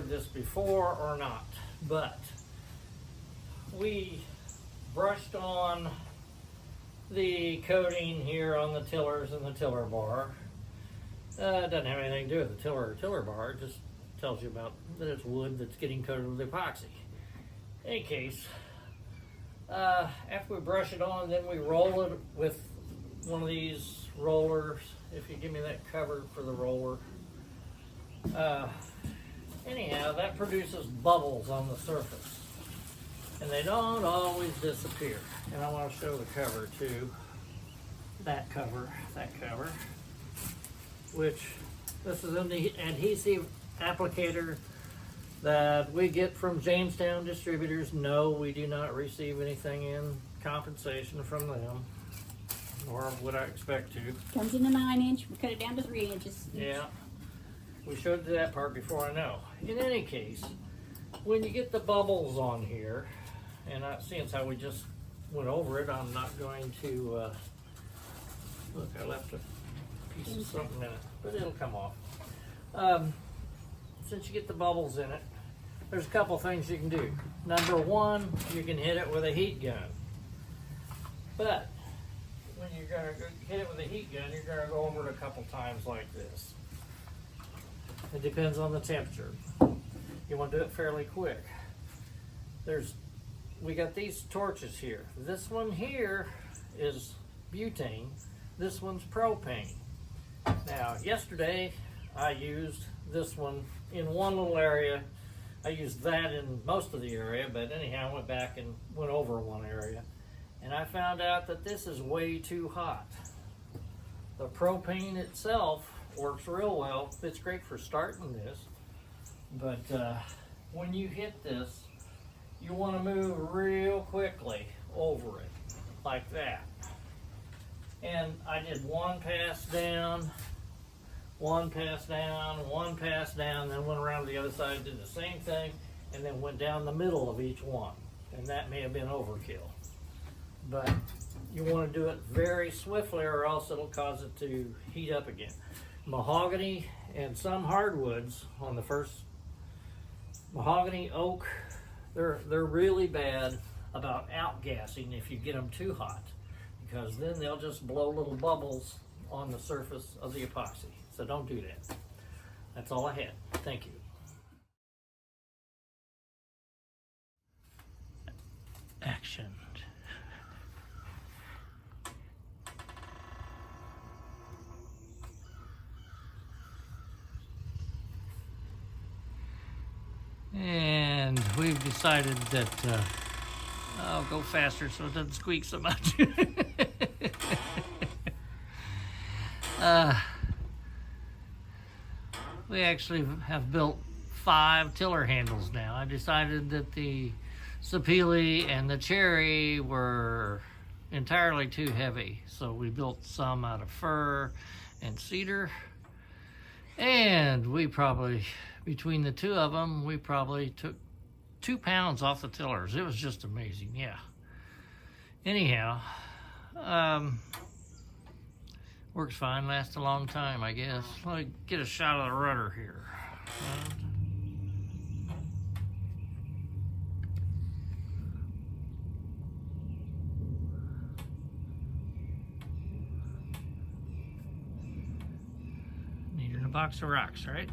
covered this before or not, but we brushed on the coating here on the tillers and the tiller bar. It doesn't have anything to do with the tiller bar. It just tells you about that it's wood that's getting coated with epoxy. In any case, after we brush it on, then we roll it with one of these rollers. If you give me that cover for the roller. Anyhow, that produces bubbles on the surface. And they don't always disappear. And I want to show the cover too. That cover, which this is an adhesive applicator that we get from Jamestown distributors. No, we do not receive anything in compensation from them, nor would I expect to. Comes in a 9-inch, we cut it down to 3 inches. Yeah, we showed you that part before, I know. In any case, when you get the bubbles on here, and seeing how we just went over it, I'm not going to, look, I left a piece of something in it, but it'll come off. Since you get the bubbles in it, there's a couple things you can do. Number one, you can hit it with a heat gun. But when you're going to hit it with a heat gun, you're going to go over it a couple times like this. It depends on the temperature. You want to do it fairly quick. We got these torches here. This one here is butane. This one's propane. Now, yesterday I used this one in one little area. I used that in most of the area, but anyhow, I went back and went over one area. And I found out that this is way too hot. The propane itself works real well. It's great for starting this. But when you hit this, you want to move real quickly over it, like that. And I did one pass down, one pass down, one pass down, then went around to the other side, did the same thing, and then went down the middle of each one. And that may have been overkill. But you want to do it very swiftly or else it'll cause it to heat up again. Mahogany and some hardwoods on the first, mahogany, oak, they're really bad about outgassing if you get them too hot, because then they'll just blow little bubbles on the surface of the epoxy. So don't do that. That's all I had. Thank you. Action. And we've decided that I'll go faster so it doesn't squeak so much. We actually have built 5 tiller handles now. I decided that the sapele and the cherry were entirely too heavy, so we built some out of fir and cedar. And we probably, between the two of them, we probably took 2 pounds off the tillers. It was just amazing, yeah. Anyhow, works fine, lasts a long time, I guess. Let me get a shot of the rudder here. Needed a box of rocks, right?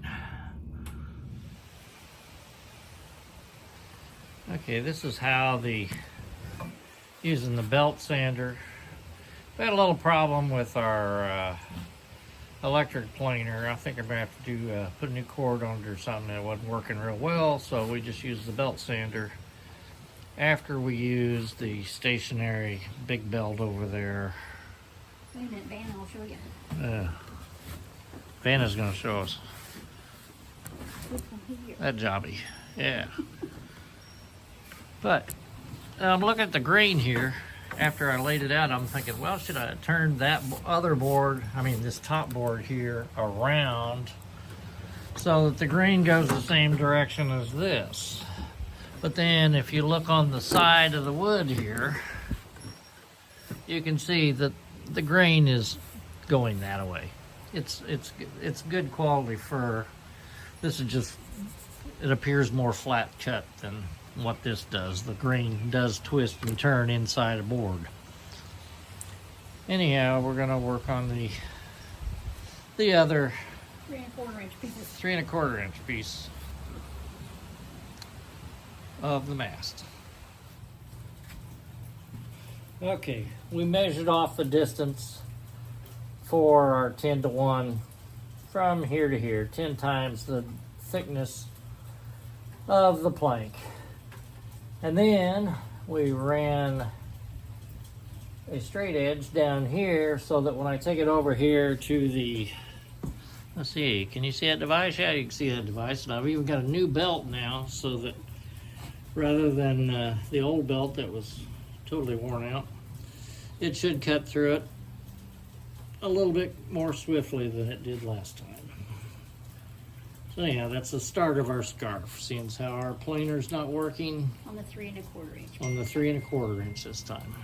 Okay, this is how using the belt sander. We had a little problem with our electric planer. I think I'm gonna have to put a new cord on it or something that wasn't working real well, so we just used the belt sander after we used the stationary big belt over there. Wait a minute, Vanna, I'll show you. Vanna's gonna show us This one here. that jobby. Yeah. But I'm looking at the grain here. After I laid it out, I'm thinking, well, should I turn that other board, this top board here, around so that the grain goes the same direction as this? But then if you look on the side of the wood here, you can see that the grain is going that way. It's good quality fir. This is just it appears more flat cut than what this does. The grain does twist and turn inside a board. Anyhow, we're gonna work on the other 3 1/4 inch pieces. 3 1/4 inch piece of the mast. Okay, we measured off the distance for our 10-to-1 from here to here, 10 times the thickness of the plank. And then we ran a straight edge down here so that when I take it over here to the, let's see, can you see that device? Yeah, you can see that device. And I've even got a new belt now so that rather than the old belt that was totally worn out, it should cut through it a little bit more swiftly than it did last time. So anyhow, that's the start of our scarf, seeing as how our planer's not working On the 3 1/4 inch. on the 3 1/4 inch this time.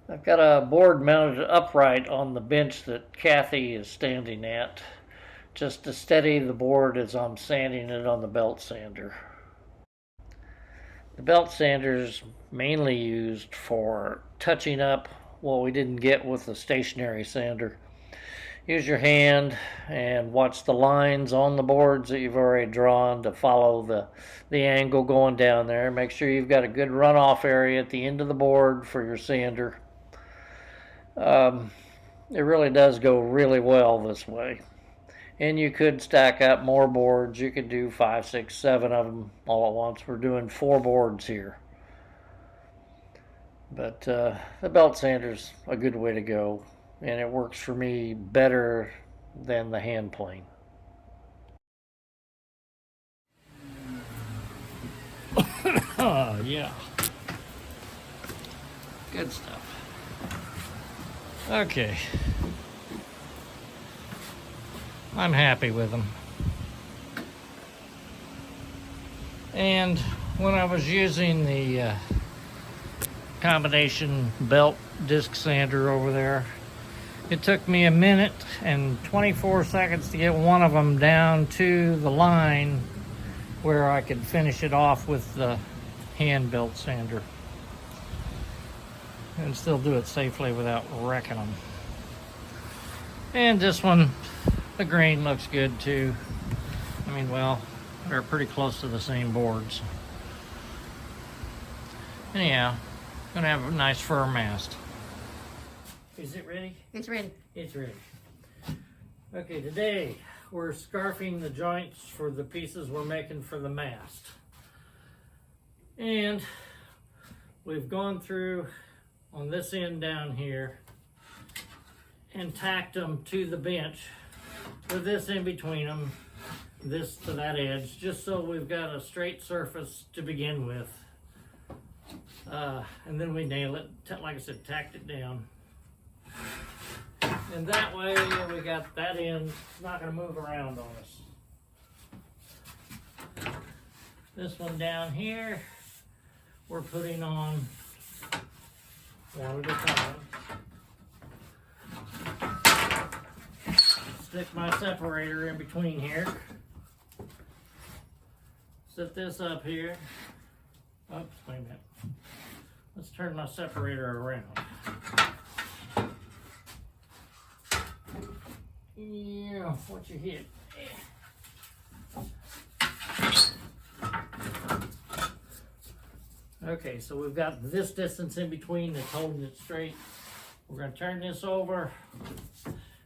I've got a board mounted upright on the bench that Kathy is standing at, just to steady the board as I'm sanding it on the belt sander. The belt sander is mainly used for touching up what we didn't get with the stationary sander. Use your hand and watch the lines on the boards that you've already drawn to follow the angle going down there. Make sure you've got a good runoff area at the end of the board for your sander. It really does go really well this way. And you could stack up more boards. You could do 5, 6, 7 of them all at once. We're doing 4 boards here. But the belt sander's a good way to go. And it works for me better than the hand plane. Oh, yeah. Good stuff. Okay. I'm happy with them. And when I was using the combination belt disc sander over there, it took me 1 minute and 24 seconds to get one of them down to the line where I could finish it off with the hand belt sander and still do it safely without wrecking them. And this one, the grain looks good too. I mean, well, they're pretty close to the same boards. Anyhow, gonna have a nice firm mast. Is it ready? It's ready. It's ready. Okay, today we're scarfing the joints for the pieces we're making for the mast. And we've gone through on this end down here and tacked them to the bench with this in between them, this to that edge, just so we've got a straight surface to begin with. And then we nail it, like I said, tacked it down. And that way we got that end, it's not gonna move around on us. This one down here, we're putting on one at a time. Stick my separator in between here. Set this up here. Oops, wait a minute. Let's turn my separator around. Yeah, what you hit. Okay, so we've got this distance in between that's holding it straight. We're going to turn this over.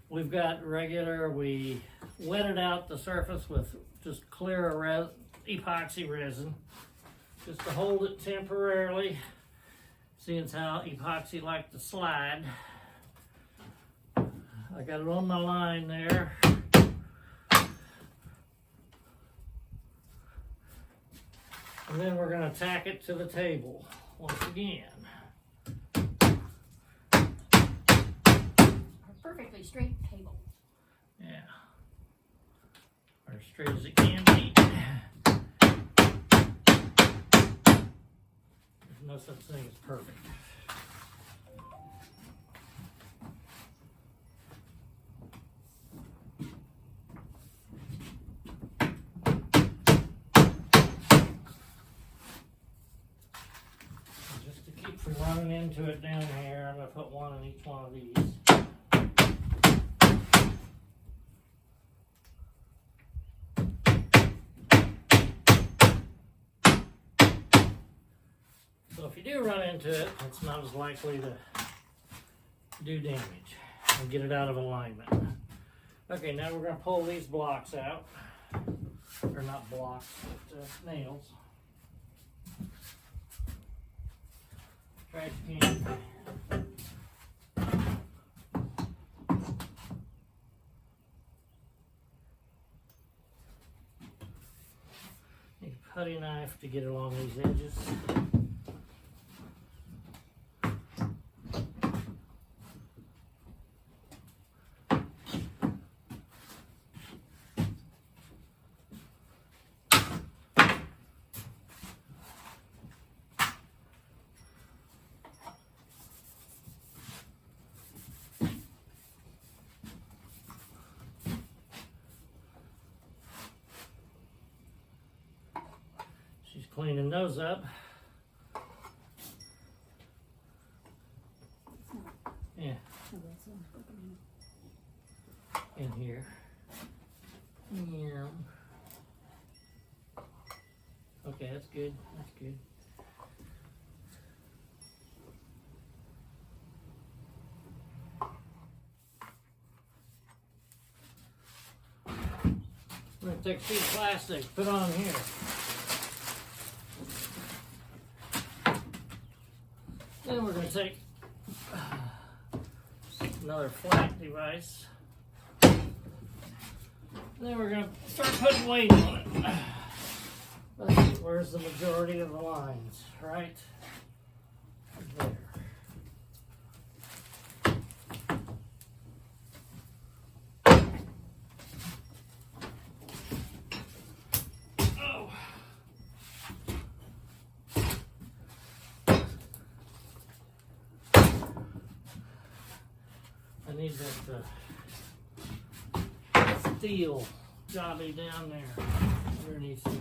We've got regular, we wetted out the surface with just clear epoxy resin, just to hold it temporarily, seeing as how epoxy like to slide. I got it on my line there. And then we're going to tack it to the table once again. A perfectly straight table. Yeah. Or as straight as it can be. There's no such thing as perfect. running into it down here. I'm going to put one in each one of these. So if you do run into it, it's not as likely to do damage and get it out of alignment. Okay, now we're going to pull these blocks out. Or not blocks, but nails. Trash can. Need a putty knife to get along these edges. She's cleaning those up. Yeah, in here. Yeah. Okay, that's good. That's good. I'm going to take a piece of plastic, put on here. Then we're going to take another flat device. Then we're going to start putting weight on it. Let's see, where's the majority of the lines? Right there. I need that steel jobby down there underneath it.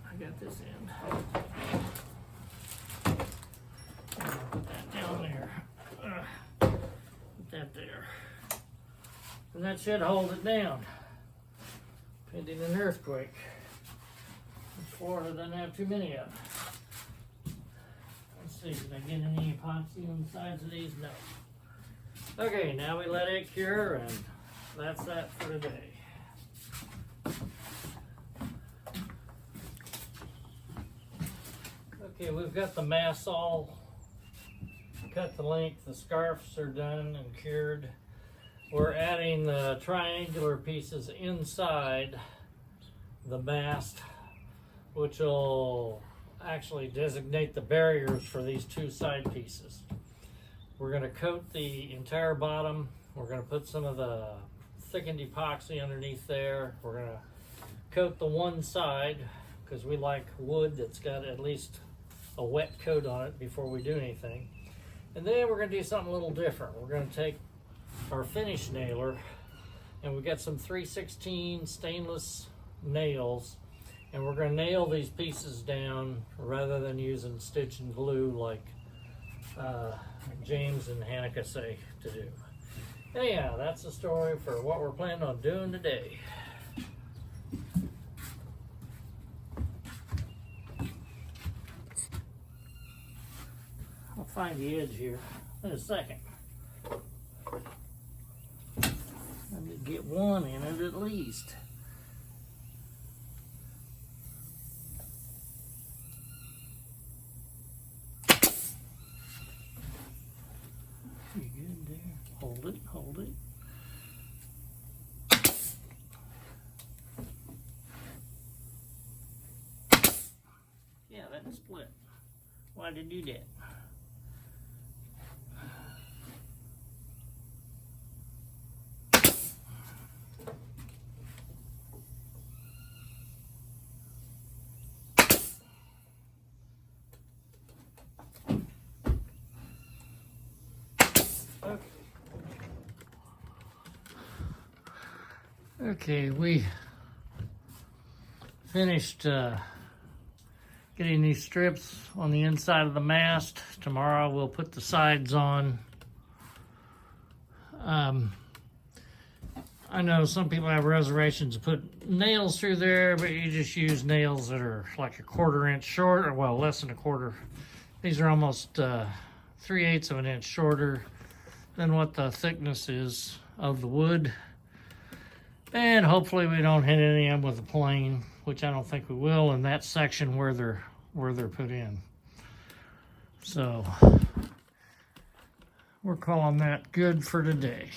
I got this end. Put that down there. Put that there. And that should hold it down, pending an earthquake. Florida doesn't have too many of them. Let's see, did I get any epoxy on the sides of these? No. Okay, now we let it cure, and that's that for today. Okay, we've got the mass all cut the length. The scarves are done and cured. We're adding the triangular pieces inside the mast, which will actually designate the barriers for these two side pieces. We're going to coat the entire bottom. We're going to put some of the thickened epoxy underneath there. We're going to coat the one side because we like wood that's got at least a wet coat on it before we do anything. And then we're going to do something a little different. We're going to take our finish nailer, and we've got some 3/16 stainless nails, and we're going to nail these pieces down rather than using stitch and glue like James and Hanukkah say to do. Anyhow, that's the story for what we're planning on doing today. I'll find the edge here in a second. Let me get one in it at least. Pretty good there. Hold it, hold it. Yeah, that split. Why did you do that? Okay. Okay, we finished getting these strips on the inside of the mast. Tomorrow we'll put the sides on. I know some people have reservations to put nails through there, but you just use nails that are like a 1/4 inch short, or well, less than a quarter. These are almost 3/8 of an inch shorter than what the thickness is of the wood. And hopefully we don't hit any of them with a plane, which I don't think we will in that section where they're put in. So we're calling that good for today.